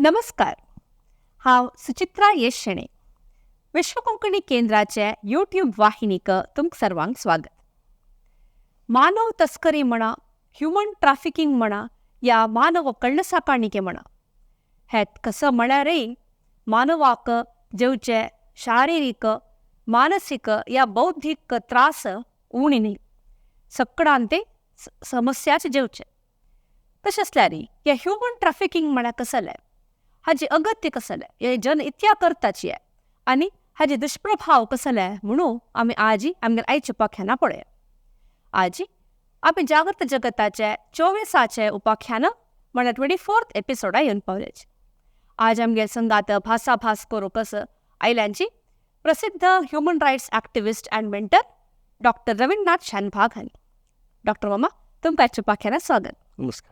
नमस्कार. हांव सुचित्रा येशेणे. विश्व कोंकणी केंद्राचे यूट्यूब वाहिनीक तुमकां सर्वांक स्वागत. मानव तस्करी म्हणा, ह्युमन ट्रॅफिकिंग म्हणा, या मानव कಳ್ಳसाकाणिके म्हणा, हे कसं म्हळ्यारय मानवाक जेवचे शारिरीक, मानसिक या बौद्धिक त्रास उणी न्ही. सगळ्यान ते समस्याच जेवचे. तशें आसल्यार हे ह्युमन ट्रॅफिकिंग म्हणा कसलें, हाजी अगत्य कसलें, हे जन इत्या करताची आहे आनी हाजे दुष्प्रभाव कसले म्हणून आमी आमगेर आयच्या उपाख्यानां पळया. आजी आमी जागृत जगताचे 24 उपाख्यान म्हणल्यार 24th एपिसोडा येवन पावल्याची. आज आमगे संगात भास करूंक आयल्यांची प्रसिद्ध human rights activist and mentor doctor Ravindranath Shanbhag हांणी. डॉक्टर मामा, तुमकां आयच्या उपाख्यानां स्वागत. नमस्कार.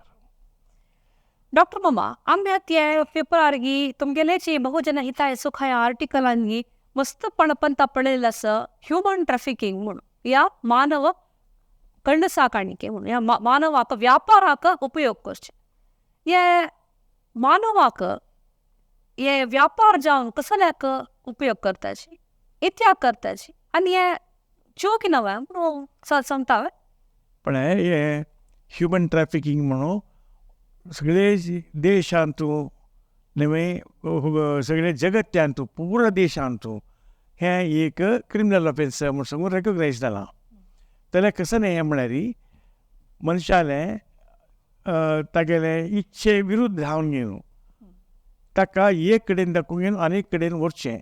डॉक्टर मामा, आमी ते पेपरार तुमगेलेची बहुजन हिताय सुखाय आर्टिकलांनी मस्त पणपंता पळयलें आसा ह्युमन ट्रॅफिकिंग म्हणून, या मानव कಳ್ಳसाकाणिके म्हणून, या मानवाक व्यापाराक उपयोग करचे. हे मानवाक हे व्यापार जावन कसल्याक उपयोग करताची, इत्याक करताची, आनी हे चूक नव्हे म्हणून सांगता. पण हे ह्युमन ट्रॅफिकिंग म्हणून सगळे देशांतू नवे सगळे जगत्यांतू पुरा देशांतू हे एक क्रिमिनल ऑफेन्स म्हणून सांगून रेकॉग्नायज जाला. जाल्यार कसं न्ही हें म्हळ्यार मनशाले तागेले इच्छे विरुद्ध धांवन घेवन ताका एक कडेन दाखोवन घेवन आनीक कडेन व्हरचें.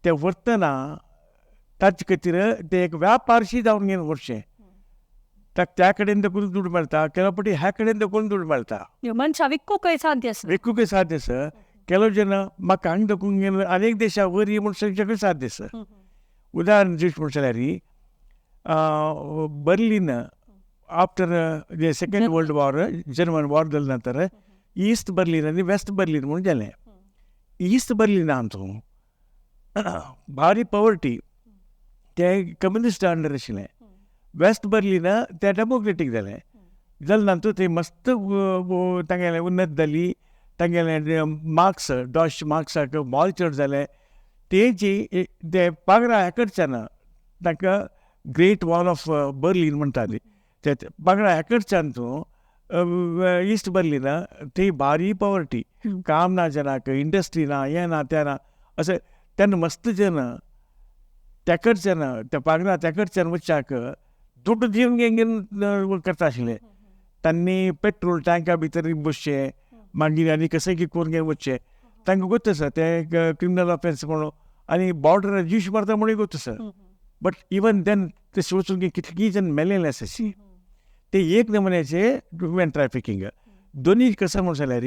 तें व्हरतना ताचे खातीर तें एक व्यापारशी जावन घेवन व्हरचें. ताका त्या कडेन दाखोवन दूड मेळटा, केलो फावटी ह्या कडेन दाखोवन दूड मेळटा. मनशा विकूंकय साध्य आसा. विकूंकय साध्य आसा. केलो जेन्ना म्हाका हांगा दाखोवन घेवन आनीक देशा वयर म्हूण सांगचेकय साध्य आसा. उदाहरण दिवचें म्हणून जाल्यार बर्लिन आफ्टर जे second world war, German war जाले नंतर ईस्ट बर्लिन आनी वेस्ट बर्लिन म्हणून जालें. ईस्ट बर्लिनांतू भारी पॉवर्टी, ते कम्युनिस्ट अंडर आशिल्लें. वेस्ट बर्लिन ते डेमोक्रेटीक जालें. जाले नंतर थंय मस्त तांगेलें उन्नत जाली. तांगेलें मार्क्स, डॉश मार्क्साक मोल चड जालें. तेजी ते पागरा हेकडच्यान तांकां ग्रेट वॉल ऑफ बर्लिन म्हणटाली. ते पागरा हेकडच्यान ईस्ट बर्लिन थंय भारी पॉवर्टी, काम ना जनाक, इंडस्ट्री ना, हें ना तें ना अशें. तेन्ना मस्त जन तेकडच्यान त्या पागरा तेकडच्यान वच्चाक दुड्ड दिवन घेवन करता आशिल्ले. तांणी पेट्रोल टँका भितर बसचे, मागीर आनी कशें करून घेवन वचचे. तांकां गोत आसा तें क्रिमिनल ऑफेन्स म्हणून, आनी बॉर्डर जीश मारता म्हणून गोत आसा. बट इवन देन तशें वचून कितलीं जन मेलेले आसा. ते एक नमुन्याचे ह्युमन ट्रॅफिकिंग. दोनी कसं म्हणून जाल्यार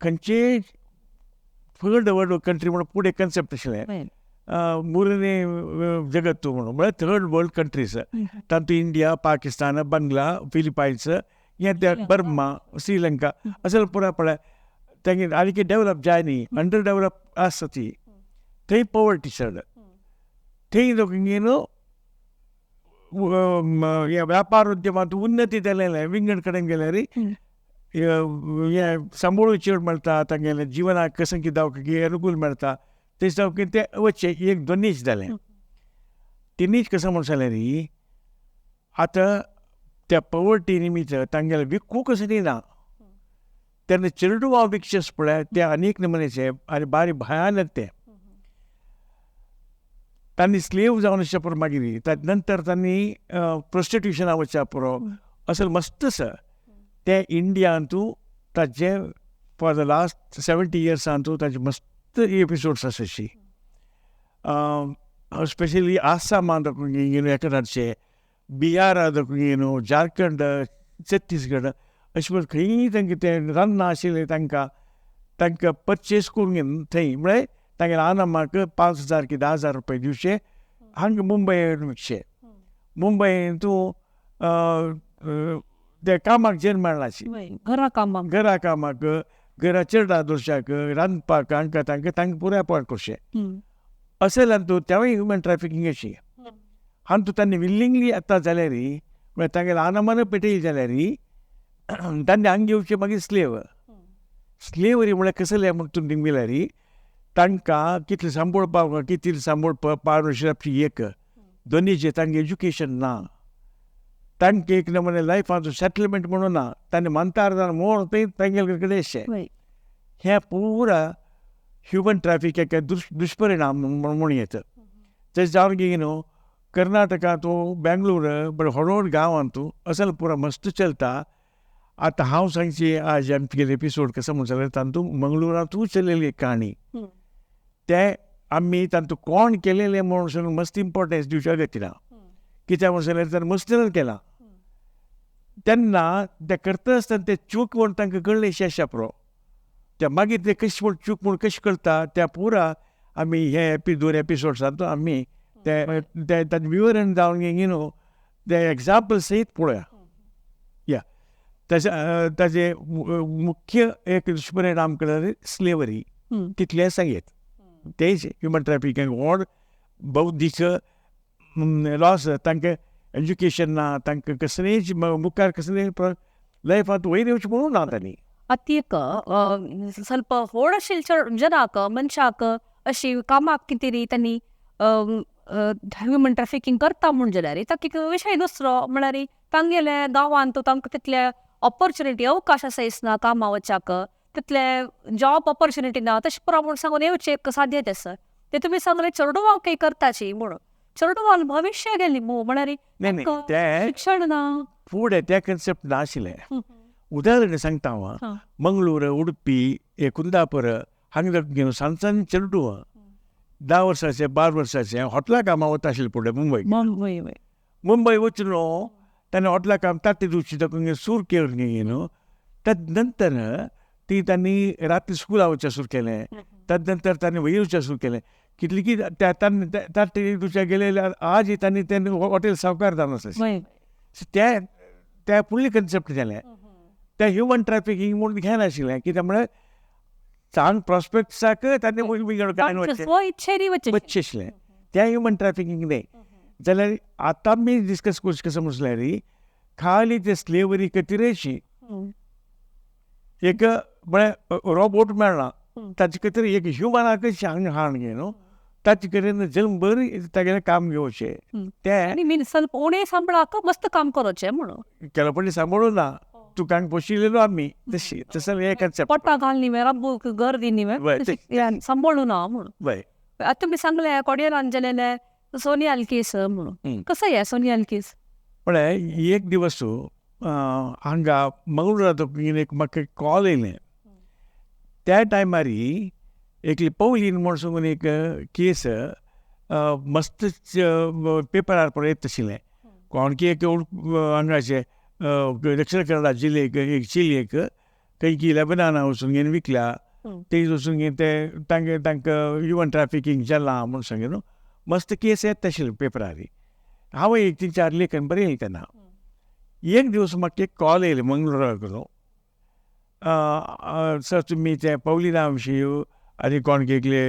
खंयचे थर्ड वर्ल्ड कंट्री म्हणून फूड एक कन्सेप्ट आशिल्लें. मुरने जगत तूं म्हणून म्हळ्यार थर्ड वर्ल्ड कंट्रीज, तातूंत इंडिया, पाकिस्तान, बांगला, फिलिपायन्स, हे ते बर्मा, श्रीलंका अशें पुरा पळय. तांगे आनी कितें डेवलप जाय न्ही, अंडर डेवलप आसा ती. थंय पॉवर्टी चड. थंय घेवन हे व्यापार उद्यमांत उन्नती जालेलें. विंगड कडेन गेल्यार हे सांबाळून चड मेळटा, तांगेलें जिवनाक कशें कितें जावं अनुकूल मेळटा. ते जावं ते वच्चे एक दोनीच जालें. तिनीच कसं म्हणून जाल्यार आतां त्या पॉवर्टी निमित्त तांगेलें विकूंक अशें दिना. तेन्ना चिल्ड्र वा विकचेस पळय ते अनेक नमुन्याचे आनी बारी भयानक. ते तांणी स्लेव जावन अशें पुरो मागीर ताचे नंतर तांणी प्रोस्टिट्युशना वचच्या पुरो अशें मस्त आसा. ते इंडियांतू ताजे फॉर द लास्ट 70 yearsंतू ताजे मस्त एपिसोड्स आसाशी. स्पेशली आसामांत हेका धाडचे, बिहारा दाखोवन झारखंड, छत्तीसगड अशें करून खंयी तांकां ते रान्नां आशिल्लें तांकां परचेस करून घेवन थंय म्हळ्यार तांगेले आनमाक 5,000 की 10,000 रुपया दिवचे. हांगा मुंबय विकचे. मुंबय तूं ते कामाक जन मेळनाशी. घरा कामाक घरा चेडा दवरच्याक, रांदपाक हांकां तांकां पुराय पॉयंट करचे. अशें जाल्यार तूं तेवूय ह्युमन ट्रॅफिकिंग अशी. हांगा तूं तांणी विलिंगली येता जाल्यार म्हळ्यार तांगेले आनमान पेटयली जाल्यार तांणी हांगा घेवचे मागीर स्लेव. स्लेवरी म्हळ्यार कसलें म्हूण तूं निगमिल्यार तांकां कितलें सांबाळपाक कितलें सांबाळपाक पावनाशिल्ली एक दोनीचें तांकां एज्युकेशन ना, तांकां एक नमुने लायफाचो सेटलमेंट म्हणून ना, तांणी मंतार जावन मोड थंय तांगेले कडेन अशें हें पुरा ह्युमन ट्रॅफिकाचे दुश्परिणाम म्हणून येता. तशें जावन की न्हू कर्नाटका तूं बेंगलोर बट हळूहळू गांवांत तूं असल पुरा मस्त चलता. आतां हांव सांगची आज आमचे एपिसोड कसो म्हणून जाल्यार तातूंत मंगळुरांतूय चलिल्ली एक काणी ते आमी तातूंत कोण केलेलें म्हणून मस्त इम्पॉर्टन्स दिवच्या गतीना. कित्याक म्हणून जाल्यार ताणें मस्तीन केलां तेन्ना ते करता आसतना ते चूक म्हूण तांकां कळ्ळें शेषा पुरो. ते मागीर ते कशें म्हूण चूक म्हूण कशें करता त्या पुरा आमी हे 2 एपिसोड्सांत आमी ते ताचें विवरण जावन न्हू ते एग्जाम्पल सयत पळोवया. या ताजे मुख्य एक दुश्परिणाम कळ्ळें स्लेवरी कितलें सांगेत तेच ह्युमन ट्रॅफिकिंग व्हड बौद्धीक लॉस. तांकां एज्युकेशन ना, तांकां कसलेंच मुखार कसलें लायफांत वयर येवचें म्हणून ना तांणी. ಅತ್ಯಕ ಸ್ವಲ್ಪ ಹೋಡಶಿಲ್ ಜನಕ್ಕೆ ಮನುಷ್ಯಾಕ अशी कामाक कितें री तांणी ह्युमन ट्रॅफिकिंग करता म्हूण जाल्यार ताका एक विशय दुसरो म्हळ्यार तांगेले गांवांत तांकां तितले ऑपॉर्च्युनिटी अवकाश आसा दिसना कामा वचाक, तितले जॉब ऑपॉर्च्युनिटी ना तशें पुरो म्हूण सांगून येवचें एक साध्यता आसा. ते तुमी सांगले चेडवांक काही करताची म्हणून चेडवान भविश्य गेली म्हळ्यार शिक्षण ना फुडें ते कन्सेप्ट नाशिल्लें. उदाहरण सांगता हांव मंगळूर उडपी हे कुंदापूर हांगा घेवन सांजसान चेडूं 10 वर्साचें 12 वर्साचें हॉटला कामां वता आशिल्लें फुडें मुंबय वचून न्हू ताणें हॉटला काम ताटी दिवची ताका सूर केली न्हू. ताजे नंतर तांणी रात्री स्कुला वचचें सुरू केलें. ताजे नंतर ताणें वयर येवचें सुरू केलें. कितलें की ताटी दिवचे गेले आज तांणी तें हॉटेल सावकार जावन आसा. ते फुडली कन्सेप्ट जालें. ते ह्युमन ट्रॅफिकिंग म्हणून घेनाशिल्लें कित्याक म्हळ्यार चांग प्रॉस्पेक्ट्साक ताणें वचचें आशिल्लें. तें ह्युमन ट्रॅफिकिंग न्ही. जाल्यार आतां आमी डिस्कस करचें कसो म्हणल्यार खाली ते स्लेवरी खातीरच एक म्हळ्यार रोबोट मेळना ताचे खातीर एक ह्युमनाकच हाण घे न्हू ताचे कडेन जन्मभर तागेलें काम घेवचें तें ಸ್ವಲ್ಪ उणे सांबळाक मस्त काम करचें म्हणून केलो पडलें सांबाळूं ना तुकांक पोशिल्लेलो आमी तशी तसो हे कन्सेप्ट पोटा घालनी रब्बूक घर दिनी सांबाळूं ना म्हणून. आतां तुमी सांगलें कोड्यारान जालेले सोनियाल केस म्हणून कसो हे सोनियाल केस म्हळ्यार एक दिवस हांगा मंगळुरांत एक म्हाका कॉल येयलें. त्या टायमार एकली पवलीन म्हूण सांगून एक केस मस्त पेपरार पळय येत आशिल्लें. कोणकी एक हांगाचे दक्षिण कन्नडा जिल्लेक एक चिलयेक खंय की लेबनाना वचून घेवन विकल्या. ते वचून घेवन ते तांकां ह्युमन ट्रॅफिकिंग जालां म्हूण सांगलें न्हू. मस्त केस येत आशिल्ले पेपरार. हांव एक 3-4 लेखन बरयलें तेन्ना. एक दिवस म्हाका एक कॉल येयलो मंगळुरा कडलो. सर तुमी ते पवलिना विशीं आनी कोण केले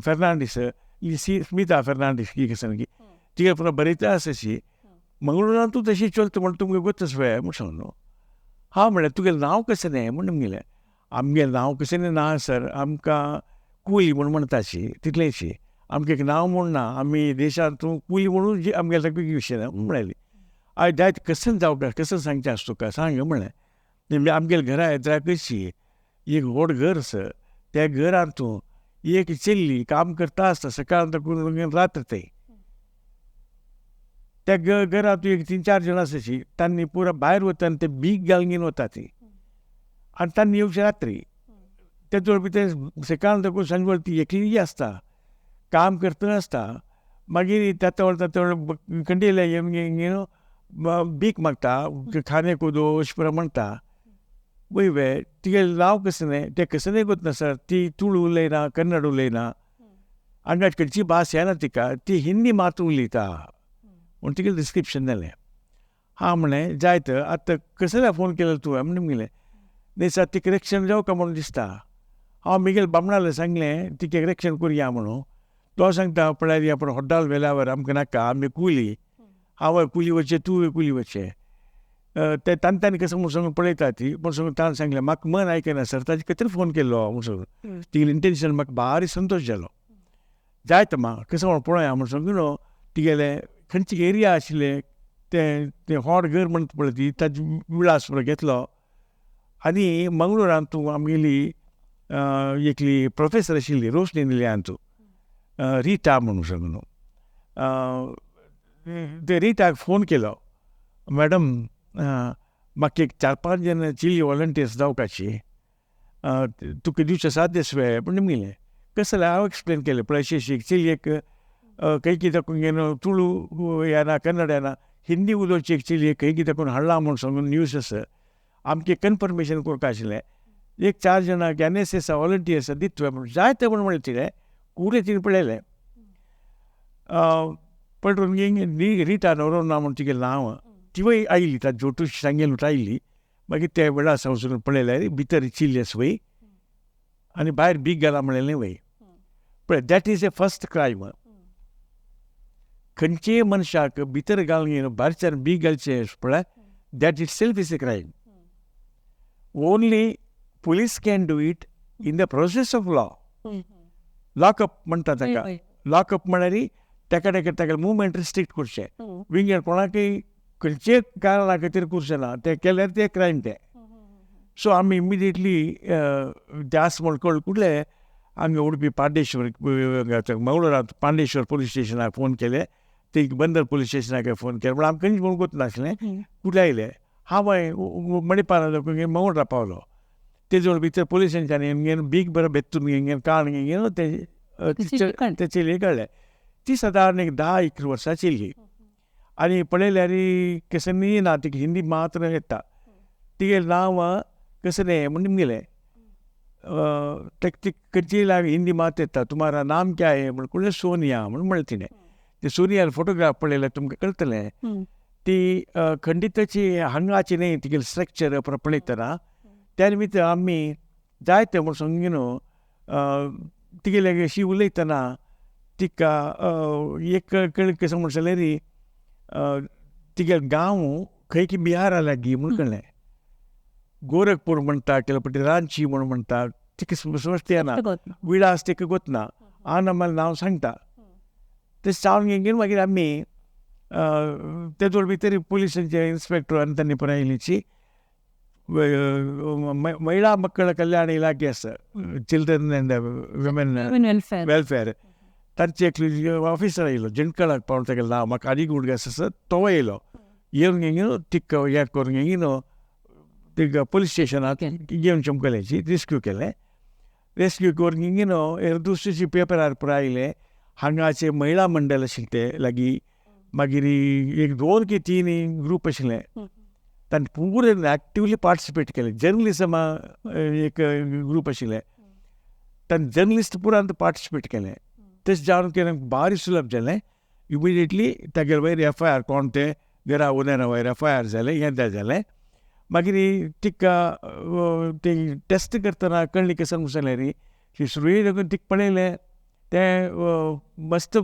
फेर्नांडीस स्मिता फेर्नांडीस की सारकी तिगे पुरो बरयता आसाशी मंगळुरांत तूं तशी चलता म्हण तुमकां गोतच वेळ म्हूण सांगलो. हांव म्हणलें तुगेलें नांव कशें न्ही म्हणून म्हणलें. आमगेलें नांव कशें न्ही ना सर आमकां कुली म्हूण म्हणटाशी तितलेंशी आमकां एक नांव म्हूण ना आमी देशांत कुली म्हणून जी आमगेले ताका विशय ना म्हणलें. आय दायज कसं जावपाक कसं सांगचें आसा तुका सांग म्हणलें. आमगेले घरा येता कशी एक व्हड घर आसा त्या घरांत तूं एक चेल्ली काम करता आसता सकाळ तकून रात्र ते त्या घरांत एक 3-4 जाण आसाशी तांणी पुरो भायर वता आनी ते बीग घालून घेवन वता ती आनी तांणी येवचें रात्री. तेतूंत भितर सकाळ तकून सांजवेळ ती एकली आसता काम करता आसता. मागीर तातूंत कंडिले घेवन बीक मागता खाणे कुदो अशें पुरो म्हणटा. वय तिगेलें नांव कशें न्ही तें कसं न्ही गोत ना सर. ती तुळू उलयना कन्नड उलयना हांगा खंयची भास येना तिका ती हिंदी मात उलयता म्हूण तिगेलें डिस्क्रिप्शन जालें. हांव म्हणलें जायत आतां कसले फोन केलो तुवें म्हणून म्हणलें. न्ही सर तिका रक्षण जावं का म्हणून दिसता. हांव म्हगेल्या बामणाले सांगलें तिका रक्षण करया म्हणून. तो सांगता पळय आपण हॉड्डाल वेल्यावर आमकां नाका आमी कुली हांव कुली वचचें तूं कुली वचचें. ते तांणी कसं म्हूण सांगून पळयता ती म्हूण सांगून ताणें सांगलें म्हाका मन आयकना सर ताजे खातीर फोन केल्लो म्हूण सांगून तिगेलें इंटेन्शन म्हाका भारी संतोश जालो जायत म्हाका कसं म्हूण पळोवया म्हूण सांगून तिगेलें खंयचे एरिया आशिल्ले ते हॉट घर म्हणटा पळय ती ताजे विळास घेतलो आनी मंगळुरांत तूं आमगेली एकली प्रोफेसर आशिल्ली रोशनी निलयांतू रिटा म्हणून सांगून ते रिटाक फोन केलो मॅडम म्हाका एक 4-5 जण चिली वॉलंटियर्स जावपाची तुका दिवचे साध्य पूण म्हणलें कसं जाल्यार हांव एक्सप्लेन केलें पळय अशी चिली एक खंय कितें करून तुळू येना कन्नड येना हिंदी उलोवची एक चिली खंय कितें करून हाडला म्हूण सांगून न्यूज आसा आमचें कन्फर्मेशन करपा आशिल्लें एक 4 जणांक NSS वॉलंटियर्स दितले म्हूण जायते म्हूण म्हणलें तिणें उरें तिणें पळयलें पळोवन रिटा नोरोना म्हूण तिगेलें नांव तिवय आयली ताजे जोटूश सांगेल आयली मागीर ते वेळार वचून पळयल्यार भितर चिल्लेस वय आनी भायर बीग घाला म्हणलेलें वय पळय that is a first crime खंयचेय मनशाक भितर घालून भायरच्यान बीग घालचें पळय that it self is a crime only police can do it in the process of law lock-up म्हणटा ताका लॉकअप म्हळ्यार ताका मुवमेंट रिस्ट्रिक्ट करचें विंगड कोणाकय खंयचेय कारणा खातीर करचें ना तें केल्यार तें क्रायम तें सो आमी इमिडिएटली जास्त म्हूण कळले आमी उडपी पांडेश्वर मंगळुरांत पांडेश्वर पुलीस स्टेशनाक फोन केलें ते बंदर पुलीस स्टेशनाक फोन केलो पूण आमकां खंयच म्हूण गोत नासलें कुठे आयलें हांव मणिपाल मंगळुरा पावलो तेजे भितर पुलिसांच्यानी बीग बरो बेत्तून घेवन काण ते चेली कळ्ळें ती सादारण एक 10-11 वर्सां चेली आनी पळयल्यार कसं ना तिका हिंदी मात्र येता तिगेलें नांव कसं म्हणून गेलें खंयची लाग हिंदी मात येता तुम्हारा नाम क्या है म्हणून सोनिया म्हणून म्हणलें तिणें ते सोनियार फोटोग्राफ पळयल्यार तुमकां कळटलें ती खंडिताची हांगाची न्ही तिगेलें स्ट्रक्चर पळयतना त्या निमित्त आमी जायते म्हूण सांगून तिगेले अशी उलयतना तिका एक कळ्ळें कसं म्हूण जाल्यार तिगेलें गांव खंय की बिहारा लागीं म्हूण कळ्ळें गोरखपूर म्हणटा केलो पटी रांची म्हूण म्हणटा तिका समजता येना विळास तिका गोतना हांव आम्हाला नांव सांगता तें चावन घेवन मागीर आमी तेजो भितर पुलिसांचे इन्स्पेक्टर अंतनी आयलीची महिला मಕ್ಕಳ कल्याण इलाके आसा चिल्ड्रन एंड विमेन वेलफेअर तांचे एक ऑफिसर आयलो जिणकळाक पावन तेगेलें नांव म्हाका आदीक उडगास आसा तो येयलो येवन घेवन तिका हें करून घेवन तिका पुलीस स्टेशनाक घेवन चमकल्याची रेस्क्यू केलें रेस्क्यू करून घेवन दुसरे पेपरार पुरो आयलें हांगाचे महिला मंडळ आशिल्ले ते लागीं मागीर एक 2 की 3 ग्रूप आशिल्ले तांणी पुरे एक्टिवली पार्टिसिपेट केलें जर्नलिजमा एक ग्रूप आशिल्ले तांणी जर्नलिस्ट पुरांत पार्टिसिपेट केलें तशें जावन केलें भारी सुलभ जालें इमिडिएटली तागेले वयर FIR कोण ते घरा उदेरा वयर FIR जालें हें जालें मागीर तिका ते टेस्ट करतना कळ्ळें कसं मुसल्यार सुरये लागून तिका पळयलें तें मस्त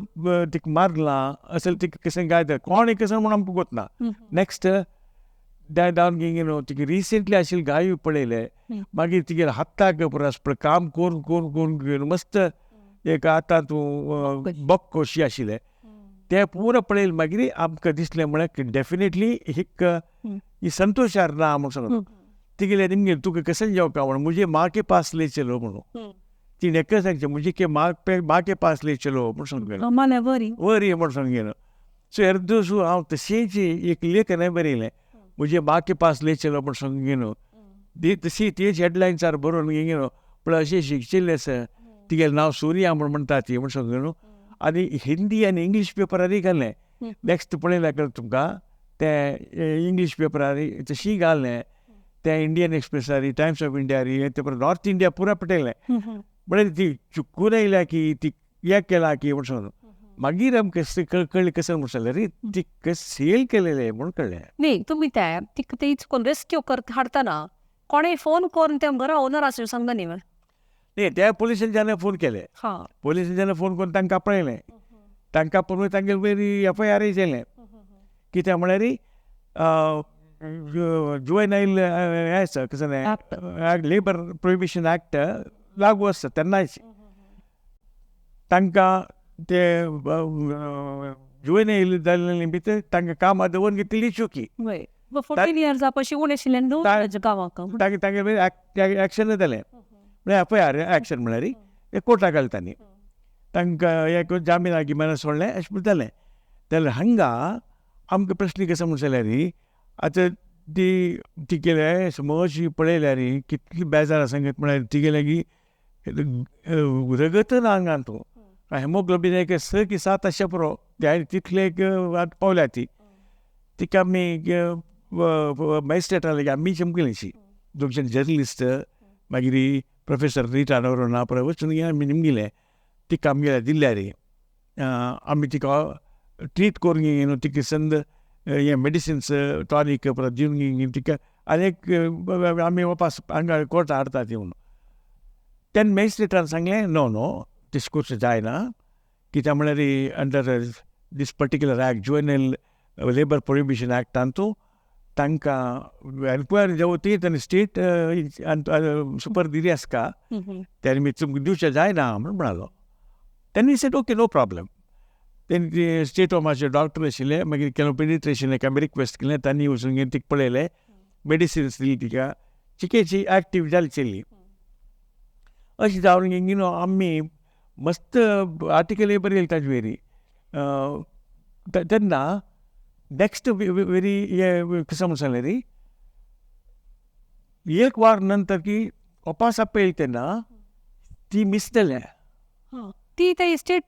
तिका मारलां असल तिका कसं गायता कोण कसं म्हूण आमकां गोतना नेक्स्ट डावन घेवन तिका रिसेंटली आशिल्ले गायो पळयले मागीर तिगेले हाताक परस काम करून करून करून घेवन मस्त एक आतां तूं बॉक कशी आशिल्लें तें पुरो पळयलें मागीर आमकां दिसलें म्हळ्यार डेफिनेटली एक ही संतोशार ना म्हूण सांगून तिगेलें निमगे तुका कसं जेवपा म्हणून मुझे माँ के पास ले चलो म्हणून ती नेक्क सांगचे मुझे माँ के पास ले चलो म्हूण सांगून वरी म्हूण सांगून सो अर्दोसू हांव तशेंच एक लेखन बरयलें मुझे माँ के पास ले चलो म्हूण सांगून तशी तेच हेडलायन्सार बरोवन घेवन पळय अशें शिकचिल्लें आसा तिगेलें नांव सोनिया म्हूण म्हणटा ती म्हूण सांगून आनी हिंदी आनी इंग्लीश पेपरारय घालें नेक्स्ट पळयल्यार कळटा तुमकां ते इंग्लीश पेपरार तशी घाललें ते इंडियन एक्सप्रेसार टायम्स ऑफ इंडियार ते नॉर्थ इंडिया पुरा पटयलें म्हळ्यार ती चुकून आयल्या की ती हें केलां की म्हूण सांगून मागीर आमकां कळ्ळें कसं म्हूण जाल्यार ती सेल केलेलें म्हूण कळ्ळें न्ही तुमी तिका ते चुकून रेस्क्यू हाडटना कोणें फोन करून ते घरा ओनर आसूं सांगता न्ही न्ही त्या पुलिसांच्यान फोन केले पुलिसांच्यान फोन करून तांकां पळयलें तांकां पळोवन तांगेले वयर FIR जालें कित्याक म्हळ्यार जुवेनाईल हें कसं नाही लेबर प्रोहिबिशन ॲक्ट लागू आसता तेन्नाच तांकां ते जुवेनाईल जाल्ले भितर तांकां कामां दवरून घेतली चुकी 14 years पयलीं उणें आशिल्ल्यान न्हू ताच्या गांवाक तांगे एक्शन जालें म्हळ्यार FIR एक्शन म्हळ्यार ते कोर्टाक घालतानी तांकां एक जामीन गिमाना सोडलें अशें म्हणून जालें जाल्यार हांगा आमकां प्रश्न कसो म्हणून जाल्यार आतां ती गेले समज पळयल्यार कितली बेजार सांगत म्हळ्यार ती गेले की रगत ना आंगान तूं हेमोग्लोबीन एक 6 की 7 अशें पुरो तितले पावल्या तिका आमी मॅजिस्ट्रेटा लागीं आमी चमकलीशी दोगशे जर्नलिस्ट मागीर प्रोफेसर रीटा नवरोना पळय वचून आमी निमगिले तिका आमगे दिल्यार आमी तिका ट्रीट करून न्हू तिका संद हे मेडिसिन्स टॉनीक परत दिवन तिका आनीक आमी वापस हांगा कोर्टा हाडटा ती म्हणून तेन्ना मॅजिस्ट्रेटान सांगलें नो तशें करूं जायना कित्याक म्हळ्यार under this particular act juvenile labour prohibition ॲक्टान तूं तांकां एन्क्वायरी जावती तेन्ना स्टेट सुपर दिली आसका त्या निमित्त दिवचें जायना म्हणून म्हणालो तेन्ना सेट ओके नो प्रॉब्लेम तेन्ना स्टेट मातशे डॉक्टर आशिल्ले मागीर केलो पेडिट्रिशियनाक आमी रिक्वेस्ट केलें तांणी वचून घेवन तिका पळयलें मेडिसिन्स दिली तिका चिकेची एक्टीव जाली चल्ली अशें जावन न्हू आमी मस्त आर्टिकल बरयली ताजे वेरी तेन्ना नेक्स्ट वेरी हे कसं म्हणून सांगलें रे एक वार नंतर की वापस आपयली तेन्ना ती मिस जाल्या ती ते स्टेट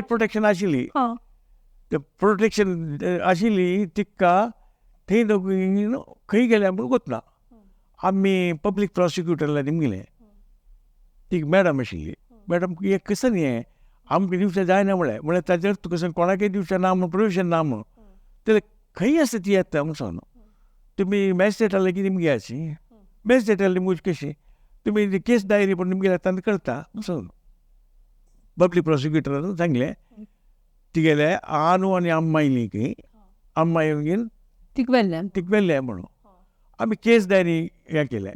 प्रोटेक्शन आशिल्ली प्रोटेक्शन आशिल्ली तिका थंय खंय गेल्या म्हणून वचना आमी पब्लीक प्रॉसिक्युटरला निमगेलें ती मॅडम आशिल्ली मॅडम हें कसं न्ही हें आमकां दिवचें जायना म्हळ्यार ताचेर तुका कोणाकय दिवचें ना म्हणून प्रोविजन ना म्हणून तर खंय आसता ती येता म्हणून सांगून तुमी मॅजिस्ट्रेटा लागीं निमगेयाची मॅजिस्ट्रेटा निमूज कशी तुमी केस डायरी पण निमगे तांकां कळटा म्हणून पब्लीक प्रॉसिक्युटरान सांगलें ती गेले आनू आनी आम्मा येयली की आम्मा येवन तीक व्हेल्लें म्हणून आमी केस डायरी हें केलें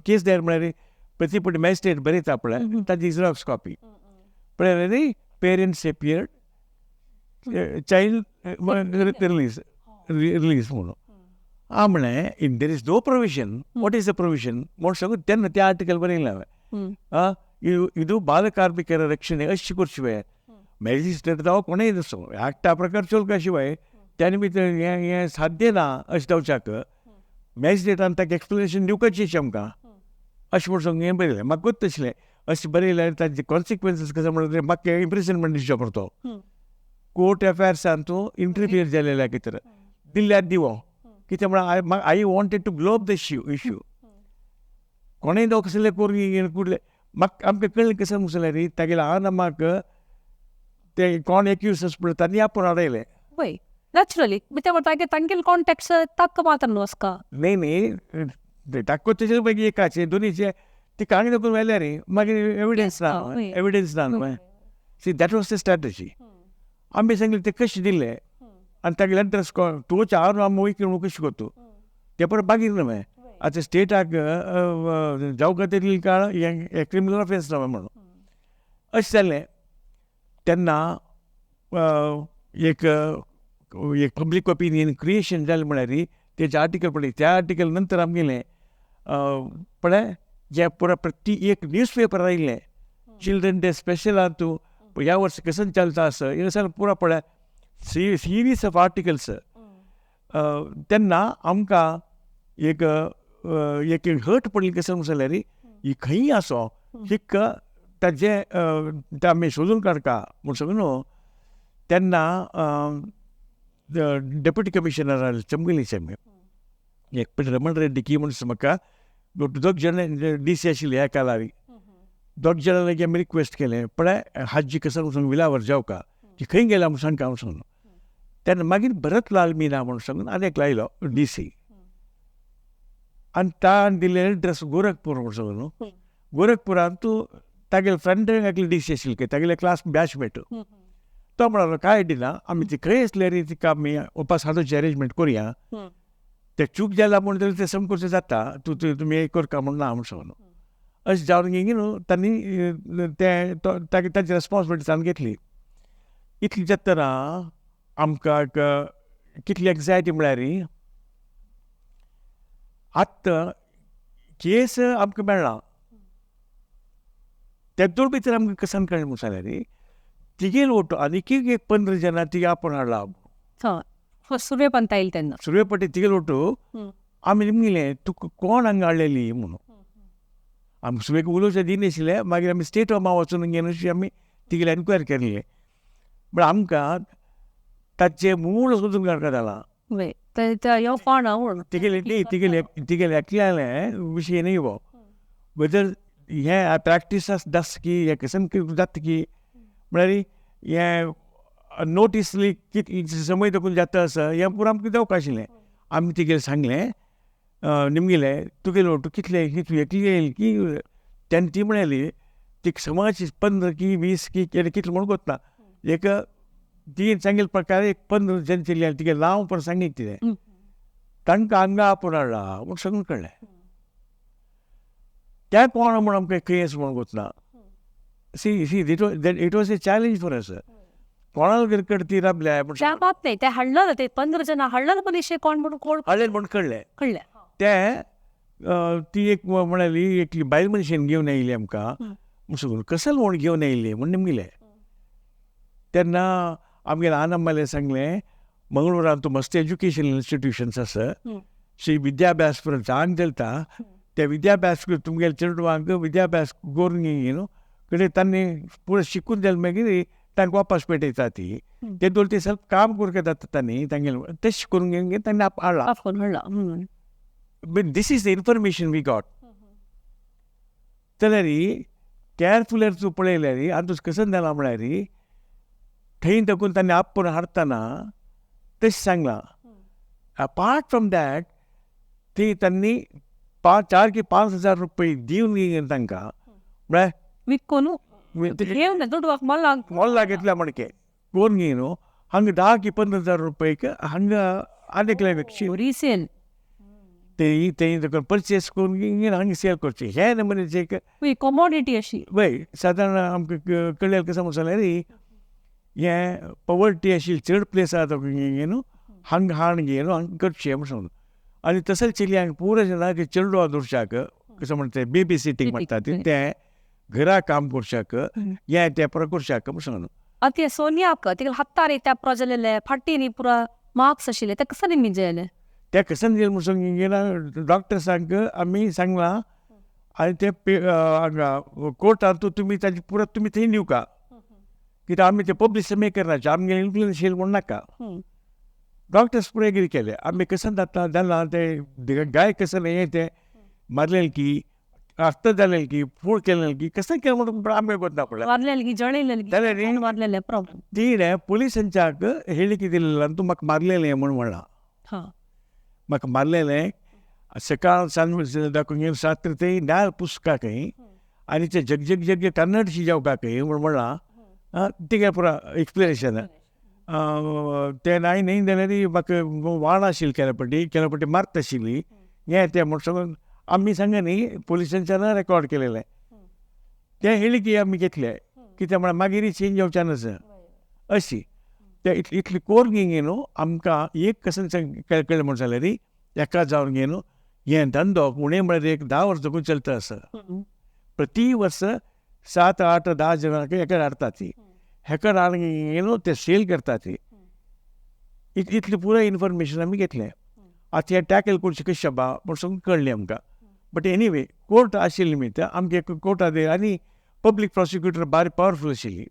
केस डायरी म्हळ्यार प्रति फावटी मॅजिस्ट्रेट बरयता पळय ताची झेरॉक्स कॉपी पळयलें न्ही पेरंट्स एपियर्ड चायल्ड रिलीज म्हणून म्हळें if there is no provision what is the provision म्हणून सांगून तेन्ना तें आर्टिकल बरयलें हांवें ಇದು ಬಾಲಕಾರ್ಮಿಕರ ರಕ್ಷಣೆ शिवाय मॅजिस्ट्रेट जावं कोणूय नसो एक्टा प्रकार चलका शिवाय त्या निमित्त हें साध्य ना अशें जावच्याक मॅजिस्ट्रेटान ताका एक्सप्लेनेशन दिवपाची आमकां अशें म्हूण सांगून हें बरयलें म्हाका गोत तशलें अशें बरयल्यार ताचे कॉन्सिक्वन्सीस कशें म्हणल्यार म्हाका इम्प्रिजनमेंट दिवचो पडतो कोर्ट अफेर्सान तूं इंटरफियर जालेल्या कितें दिल्ल्यार दिवो कितें म्हळ्यार I wanted to glow the issue कोणूय जावं कसलें करून कुडलें म्हाका आमकां कळ्ळें कसं मुसल्यार तागेले आनमाक ते कोण एक्यूज पळय तांणी आपूण हाडयलें वय नॅचरली तांगेले कॉन्टॅक्ट्स ताका मात्र न्हू आसका न्ही ताका तेजे मागीर एकाचे दोनीचे ती काणी दाखोवन व्हेल्या रे मागीर एविडन्स ना न्हू see that was the strategy आमी सांगलें ते कशें दिल्ले आनी तागेले एड्रेस तूं हांव आमी वयक म्हणून कशें करतू ते परत मागीर न्हय आतां स्टेटाक जावं खातीर काळ हें क्रिमिनल ऑफेन्स ना म्हणून अशें जालें तेन्ना एक पब्लीक ओपिनियन क्रिएशन जालें म्हळ्यार तेजें आर्टिकल पळय त्या आर्टिकल नंतर आमगेलें पळय जें पुरो प्रति एक न्यूज पेपर आयिल्लें चिल्ड्रन डे स्पेशल आहा तूं ह्या वर्सा कसं चलता असं हे सगळें पुरो पळय सिरीज ऑफ आर्टिकल्स तेन्ना आमकां एक हट पडली कसं जाल्यार ही खंय आसो हिक ताजें आमी सोदून काडका म्हूण सांगून न्हू तेन्ना डेप्युटी कमिशनर चमगलीचे एक रमण रेड्डी की म्हणून म्हाका दोग जाण DC आशिल्ले ह्या कालारी दोग जाणां लागीं आमी रिक्वेस्ट केलें पळय हाजी कसं वचून विलावर जावका की खंय गेल्या म्हूण सांगता म्हणून तेन्ना मागीर भरत लाल मिना म्हणून सांगून आनीक लायलो DC आनी ताण दिल्ले एड्रेस गोरखपूर म्हणून सांगून न्हू गोरखपुरांत तूं तागेले फ्रेंड एकले DC आशिल्ले तागेले क्लास बॅचमेट तो म्हणलो कांय दिना आमी ती खंय आसल्यार तिका आमी वापस हाडूची अरेंजमेंट करुया ते चूक जाला म्हूण जाल्यार तें समकुरचें जाता तुमी एक करता म्हूण ना म्हणून अशें जावन न्हू तांणी ताची रेस्पॉन्सिबिलिटी ताणें घेतली. इतली जातना आमकां कितली एग्जायटी म्हळ्यार आत्तां केस आमकां मेळ्ळा तेदूळ भितर आमकां कसान कळ्ळें म्हूण सांगल्यार तिगेल ओटो आनीक एक 15 जाणां तिगे आपूण हाडला. सुरवे पंता येईल तेन्ना सुरवे पटी तिगेल ओटो आमी निमगेलें तुका कोण हांगा हाडलेली म्हणून. आमी सुरवेक उलोवचें दिनाशिल्लें. मागीर आमी स्टेट होमा वचून घेवन अशी आमी तिगेले एन्क्वायरी केल्ली. बट आमकां ताचें मूळ सोदून काडपाक जाला. तिगेले एकल्याले विशय न्ही गो. वेदर हें प्रॅक्टीस आसता की हें कसन जाता की म्हळ्यार हें नोटीसली कितली समय तकून जाता आसा हें पुरो आमकां जावपा आशिल्लें. आमी तिगेलें सांगलें निमगेलें तुगेलो ओटो कितले एकली येयली की तेन्ना ती म्हळ्याली ती समाज 15 की 20 की कितले म्हूण कोत्ता. एक ती सांगिल्ले प्रकार एक 15 जन चली तिगे नांव पण सांगीत कितें तांकां हांगा आपूण हाडला म्हूण सगळें कळ्ळें. त्या कोण म्हूण आमकां केस म्हूण कोत्ता. It was a challenge for us. कोणाल ती राबल्या ते हाडलं ते 15 जण हाडलं पण कोण म्हणून हाडलें म्हूण कळ्ळें. ते ती एक म्हणाली एक बायल मनशेन घेवन येयली आमकां म्हणून कसल म्हूण घेवन येयली म्हूण निमगेलें. तेन्ना आमगेले आनंद सांगलें मंगळुरांत तूं मस्त एज्युकेशनल इन्स्टिट्यूशन्स आसा श्री विद्याभ्यास हांगा चलता. ते विद्याभ्यास तुमगेले चेडवांक विद्याभ्यास करून न्ही कडेन तांणी पुरो शिकून जालें मागीर तांकां वापस पेटयता ती ते दोन ते ಸ್ವಲ್ಪ काम करता जाता तांणी तांगेलें तशें करून घेवन तांणी हाडला. But this is the information we got. जाल्यार कॅरफुली तूं पळयल्यार आनी तुजो कसन जाला म्हळ्यार थंय तकून तांणी आपूण हाडटना तशें सांगलां. अपार्ट फ्रॉम दॅट ती तांणी 4 की 5,000 रुपये दिवन तांकां म्हळ्यार विकून मोल्ला घेतल्या म्हणके कोण घेवन हांगा 10 की 15,000 रुपयेक हांगा आनीकले रिसेल ते तकून परचेस करून घेवन हांगा सेल करचे हे नमुन्याचे कॉमोडिटी अशी वय सादारण आमकां कळ्ळें कशें म्हणून जाल्यार हें पवर्टी आशिल्ली चड प्लेस आसा तो न्हू हांगा हाड घेवन हांगा करचें म्हणून. आनी तसले चलयांक पुरो जनाक चेडवा दवरशाक कशें म्हणटा बेबी सिटींग म्हणटा तें घरा काम करशाक हें तें पुरो करशाक म्हणून. ते सोनियाक तिका हत्तार त्या प्रजलेले फाटीनी पुरा मार्क्स आशिल्ले ते कसं निमी जाले ते कसन गेले म्हणून गेला डॉक्टर्सांक आमी सांगलां आनी ते हांगा कोर्टांत तुमी ताजी पुरो तुमी थंय दिवका कित्याक आमी ते पब्लीश करनाचे आमगे इन्फ्लुएन्स येयले म्हूण नाका. डॉक्टर्स पुरो एग्री केले. आमी कसन जाता जाल्यार ते गाय कसन हें तें मारलेलें की आत्ता जालेलें की फूड केलेलें की कसन केलें म्हणून आमकां कोत्ता पडलें जाल्यार ती पुलिसांच्याक ಹೇಳಿಕೆ दिलेलें तूं म्हाका मारलेलें म्हूण म्हणलां. म्हाका मारलेलें सकाळ सांज दाखोवन रात्र थंय नाल पुस्तकाकय आनी ते जग कन्नड शिजोवपाकय म्हूण म्हणलां. तिगे पुरो एक्सप्लेनेशन ते नाय न्ही जाल्यार म्हाका वाण आशिल्ली केलापटी मारता आशिल्ली हें तें म्हूण सगळें आमी सांगा न्ही पुलिसांच्यान रेकॉर्ड केलेलें. ते ಹೇಳಿಕೆ आमी घेतले कित्याक म्हळ्यार मागीर चेंज जावचें नासा अशी. ते इतली कोर घेवन आमकां एक कसन कळ्ळें म्हूण जाल्यार एका जावन घेवन हें धंदो उणें म्हळ्यार एक 10 वर्सां तकून चलता आसा. प्रती वर्स 7, 8, 10 जणांक हेका हाडटा ती हेका हाडून ते सेल करता ती. इतली पुरो इन्फॉर्मेशन आमी घेतलें. आतां हें टॅकल करचें कशें बा म्हूण सगळें कळ्ळें आमकां. बट एनीवे कोर्ट आशिल्ली निमित्त आमगे कोर्टांत आनी पब्लीक प्रॉसिक्युटर बारी पावरफूल आशिल्ली.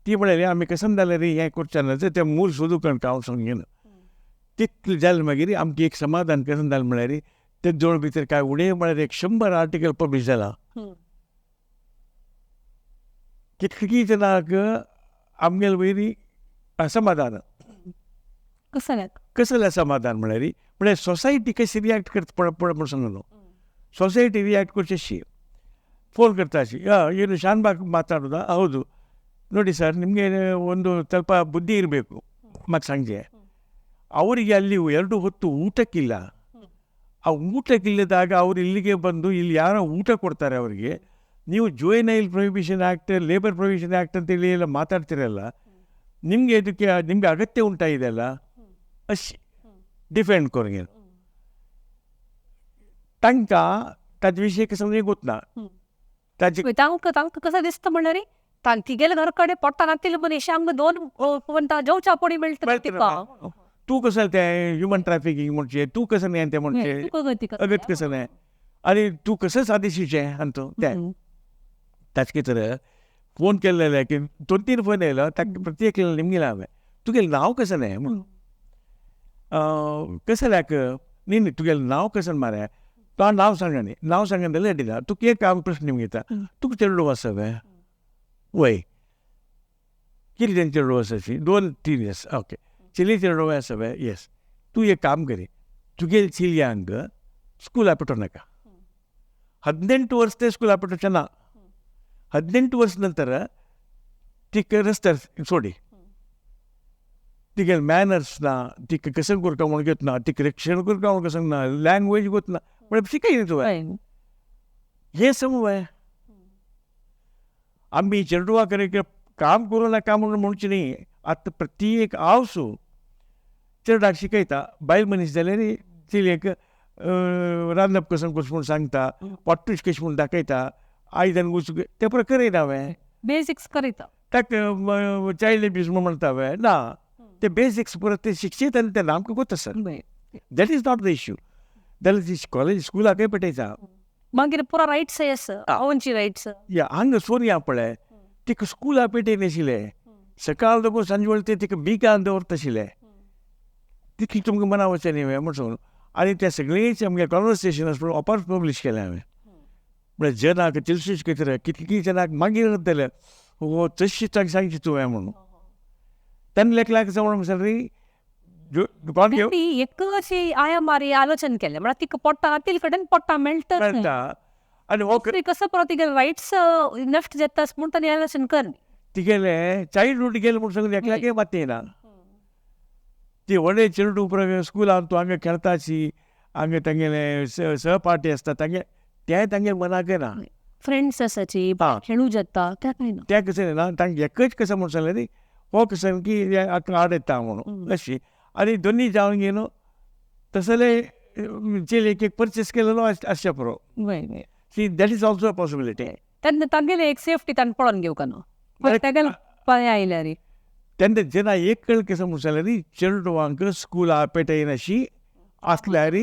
ती म्हळ्यारी आमी कसन जाल्यार हें करचें ना तें मूल सोदूं काडटा हांव सांगेन. तितलें जालें मागीर आमकां एक समाधान कसन जालें म्हळ्यार ते जोड भितर कांय उणें म्हळ्यार एक 100 आर्टिकल पब्लीश जाला. कितलीं जनांक आमगेले वयरी समाधान कसलें समाधान म्हळ्यार सोसायटी कशी रियाक्ट करता पळय म्हूण सांगलो. सोसायटी रियाक्ट करची अशी ಫೋನ್ ಕರ್ತಾಚಿ ಏನು ಶಾನ್ಭಾಗ್ ಮಾತಾಡೋದಾ ಹೌದು ನೋಡಿ ಸರ್ ನಿಮಗೆ ಒಂದು ಸ್ವಲ್ಪ ಬುದ್ಧಿ ಇರಬೇಕು ಮತ್ತು ಸಂಜೆ ಅವರಿಗೆ ಅಲ್ಲಿ 2 ಹೊತ್ತು ಊಟಕ್ಕಿಲ್ಲ. ಆ ಊಟಕ್ಕಿಲ್ಲದಾಗ ಅವ್ರು ಇಲ್ಲಿಗೆ ಬಂದು ಇಲ್ಲಿ ಯಾರೋ ಊಟ ಕೊಡ್ತಾರೆ ಅವರಿಗೆ. ನೀವು juvenile prohibition act, labour prohibition act ಅಂತೇಳಿ ಎಲ್ಲ ಮಾತಾಡ್ತಿರಲ್ಲ, ನಿಮಗೆ ನಿಮಗೆ ಅಗತ್ಯ ಉಂಟಾ ಇದೆಲ್ಲ? अशी डिफेंड करून घेवन तांकां ताजे विशीं कसं म्हणजे गुंतना ताजे तांकां कसं दिसता म्हणल्यार तिगेले घर कडेन पोट्टा घातिल्ले मनीस हांगा 2 जेवच्या पोळी मेळटा तिका. तूं कसं तें ह्युमन ट्रॅफिकिंग म्हणचे, तूं कसं नाही तें म्हणचे अगत कसं नाही, आणि तूं कसं सादेशीचें हांतू तें ताचे तर फोन केल्ले की 2-3 फोन येयलो. ताका प्रत्येक निमगेला हांवें तुगेलें नांव कसं नाही म्हणून. कसं लायक न्ही तुगेलें नांव कसं मारे, तो नांव सांगा न्ही, नांव सांगा जाल्यार अडिना. तुका एक हांव प्रश्न घेता, तुका चेडूं आसा हांवें वय कितें तें चेडूं आसा? 2-3 years. ओके, चली चेडूं आसा हांवें. येस, तूं एक काम करी, तुगेले चिलयांक स्कूला पेटो नाका. 18 ವರ್ಷ ते स्कूला पेटोवचें ना. 18 ವರ್ಷ ನಂತರ तिका रस्त्यार सोडी. तिगे मॅनर्स ना, तिका कसं करता म्हणून घेत ना, तिका रक्षण करता म्हणून कसं ना, लँग्वेज गोत ना, म्हणजे शिकाय न्ही तुवें हे समूह. आम्ही चेडवा करे काम करूं नाका म्हणून म्हणचे न्ही. आतां प्रत्येक आवसू चेडवाक शिकयता. बायल मनीस जाल्यार चलयेक रांदप कसं म्हणून सांगता, पोट्टूच कशें म्हणून दाखयता, आयदन गुचूक तें पळय करयना हांवें. बेसिक्स करीता ताका चायल्ड एब्यूज म्हणून म्हणटा हांवें ना. ते बेसिक्स परत ते शिक्षीत आनी तेन्ना आमकां गोत आसा. That is not the issue. जाल्यार ती कॉलेज स्कुलाकय पेटयता. मागीर पुरो रायट्स आसा, ओनची रायट्स. या हांगा सोनिया पळय, तिका स्कुला पेटयनाशिल्ले. सकाळ देखून सांजे वेळ ते तिका बिकान दवरता आशिल्ले. तितलें तुमकां मना वचचें न्ही हांवें म्हणून. आनी ते सगळींच आमगे कॉन्वर्सेशन ओपार पब्लीश केलें हांवें. म्हळ्यार जनाक चिलसूच कितें कितलीं जनाक मागीर जालें हो तशी सांगची तुवें म्हणून. तेन्ना लेकलाक जावन सरी एक अशी आया मारी आलोचन केलें म्हळ्यार तिका पोट्टा घातिल्ले कडेन पोट्टा मेळटा आनी हो कसं परत तिगेले रायट्स लेफ्ट जाता म्हूण ताणें आलोचन कर. तिगेले चायल्डहूड गेले म्हूण सांगून एकल्याकय मातयना. ती व्हडले चेडूं स्कुलान तूं हांगा खेळटाची, हांगा तांगेले सहपाठी आसता तांगे तें तांगे मनाक येना. फ्रेंड्स आसाची खेळूं जाता तें काय ना. तें कसं ना, तांकां एकच कसं म्हणून सांगलें न्ही, हो कसं की आड येता म्हणून अशी. आनी दोनी जावन घेवन तसले चेडूक एक परचेस केलेलो आसचे पुरो. See that is also a possibility. तेन्ना तांगेले एक सेफ्टी ताणें पळोवन घेवका न्हू, तेगेले पांय आयल्यार तेन्ना जेन्ना एक कळ कसं म्हणून सांगलें न्ही, चेडवांक स्कुला पेटयनाशी आसल्यार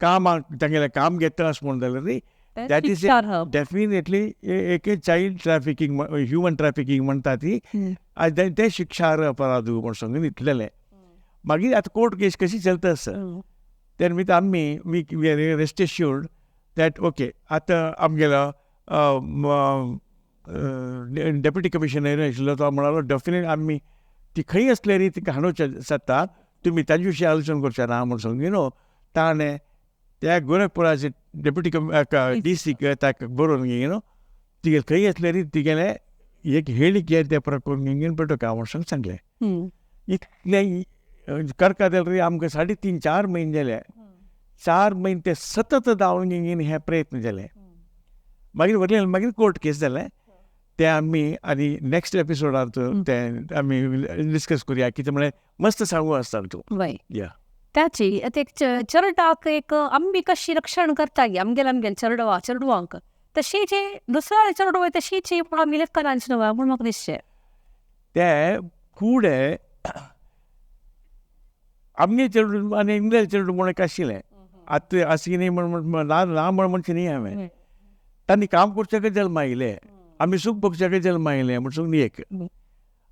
कामाक तांगेलें काम घेता अशें म्हणून जाल्यार न्ही, दॅट इज डेफिनेटली एक चायल्ड ट्रॅफिकिंग, ह्युमन ट्रॅफिकिंग म्हणटा ती, ते शिक्षार्ह अपराध म्हणून सांगून इतलेलें. मागीर आतां कोर्ट केस कशी चलता आसा तेन्ना मीत आमी we are rest assured that okay. आतां आमगेलो डेप्युटी कमिशनर आशिल्लो तो म्हणालो डेफिनेट आमी ती खंय आसल्यार तिका हाडूंक शकता, तुमी ताजे विशीं आलोचना करचें ना म्हूण सांगून न्हू. ताणें त्या गोरखपुराचे डेप्युटी DCक ताका बरोवन न्हू, तिगे खंय आसल्यार तिगेले एक ಹೇಳಿಕೆ ते प्रकरण घेवन पेटोवका म्हूण सांगलें. इतलें करता जाल्यार आमकां 3.5-4 म्हयने जाले. 4 म्हयने ते सतत धांवन घेवन हे प्रयत्न जाले. मागीर व्हरलें, मागीर कोर्ट केस जालें. ते आमी आनी नेक्स्ट एपिसोडांत ते आमी डिस्कस करुया, कितें म्हळ्यार मस्त सांगू आसता तूं. या त्याची एक चेडवाक एक आमी कशी रक्षण करता गे आमगेले चेडवांक, तशी जी दुसऱ्या चेडवां तशीची पूण आमी लेखनांची न्हू म्हूण म्हाका दिसचें. ते फुडें आमगे चेडूं आनी इंग्रज चेडूं म्हूण एक आशिल्लें. आतां आसी न्ही म्हण ना म्हण म्हणचें न्ही हांवें. तांणी काम करच्याकच जल्मा आयले, आमी सूख भोगच्याकच जल्मा आयले म्हूण सांगून एक.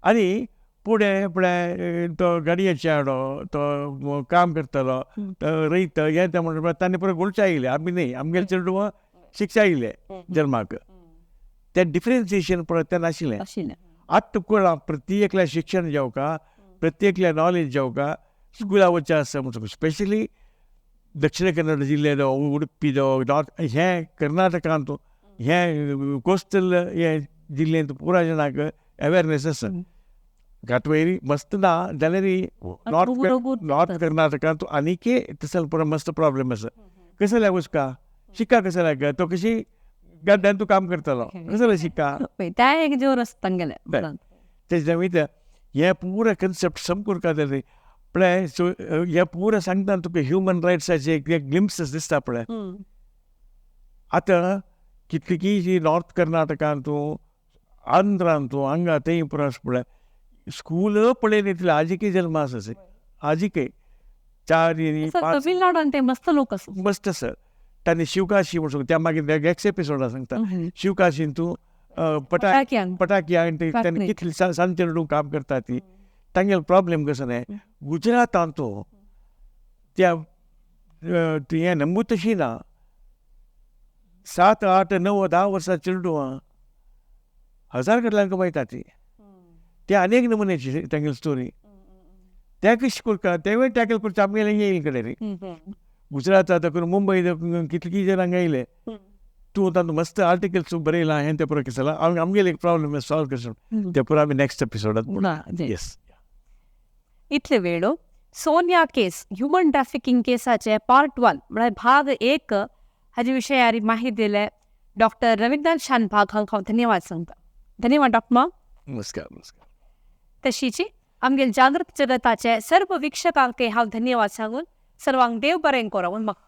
आनी फुडें फुडें तो गाडये चेडो तो काम करतलो, तो रयता हें तें म्हणून तांणी परत गोंयचे आयले. आमी न्ही, आमगेले चेडवां शिक्षा आयले जल्माक. तें डिफरन्सिएशन पळय तें नाशिल्लें. आतां तुका प्रत्येकल्या शिक्षण जेवका, प्रत्येकल्या नॉलेज जेवका स्कुला वचचें आसा म्हणून. स्पेशली दक्षिण कन्नड जिल्ले जावं उडपी जावं नॉर्थ हे कर्नाटकांत हे कोस्टल हे जिल्ल्यांत पुराय जनाक अवेरनेस आसा. घाटवयरी मस्त ना जाल्यार नॉर्थ कर्नाटकांत आनीकय तसो पुरो मस्त प्रॉब्लेम आसा. कसं जाल्यार उचका शिक्का कसं जाल्यार तो कशी गड्ड्यान तूं काम करतलो कसं जाल्यार शिक्का त्या एक जोर आसता तांगेले तेच्या वयता हे पुरो कन्सेप्ट समकूर जालें पळय. सो हे पुरो सांगता तुका ह्युमन रायट्साचे ग्लिम्पसीस दिसता पळय. आतां कितलीं नॉर्थ कर्नाटकांत तूं आंध्रांत तूं हांगा थंय पुरो आसा पळय स्कूल पळयली तितले आजिकय जल्म आसा आजिकय 4 5 तमिळनाडान ते मस्त लोक आसा मस्त आसा. तांणी शिवकाशी म्हणून त्या मागीर नेक्स्ट एपिसोडाक सांगता शिवकाशीन तूं पटाकी आनी तांणी कितली सांजचे रडून काम करता ती तांगेलो प्रॉब्लेम कसो न्हय. गुजरातांत तूं त्या हें नंबू तशी ना 7 8 9 10 वर्सां चेडूं 1000 कडल्यान कमयता ती. ते अनेक नमुन्याची तांगेली स्टोरी. ते कशें करता तेवूय टॅकल करता आमगेले येयले कडेन रे. गुजरातांत करून मुंबय कितलीं जर हांगा येयले तूं तातूंत मस्त आर्टिकल्स बरयला हें तें पुरो केसला आमगेले एक प्रॉब्लेम सॉल्व करता ते पुरो आमी नेक्स्ट एपिसोडांत. येस इतले वेळो सोनिया केस ह्युमन ट्रॅफिकिंग केसाचे पार्ट 1 म्हळ्यार भाग 1 हाजे विशयारी माहिती दिले डॉक्टर रवींद्रनाथ शानभाग हांकां हांव धन्यवाद सांगता. धन्यवाद डॉक्टर. नमस्कार. तशीच आमगेल जागृत जगताचे सर्व वीक्षकांक हांव धन्यवाद सांगून सर्वांक देव बरें करूं म्हाका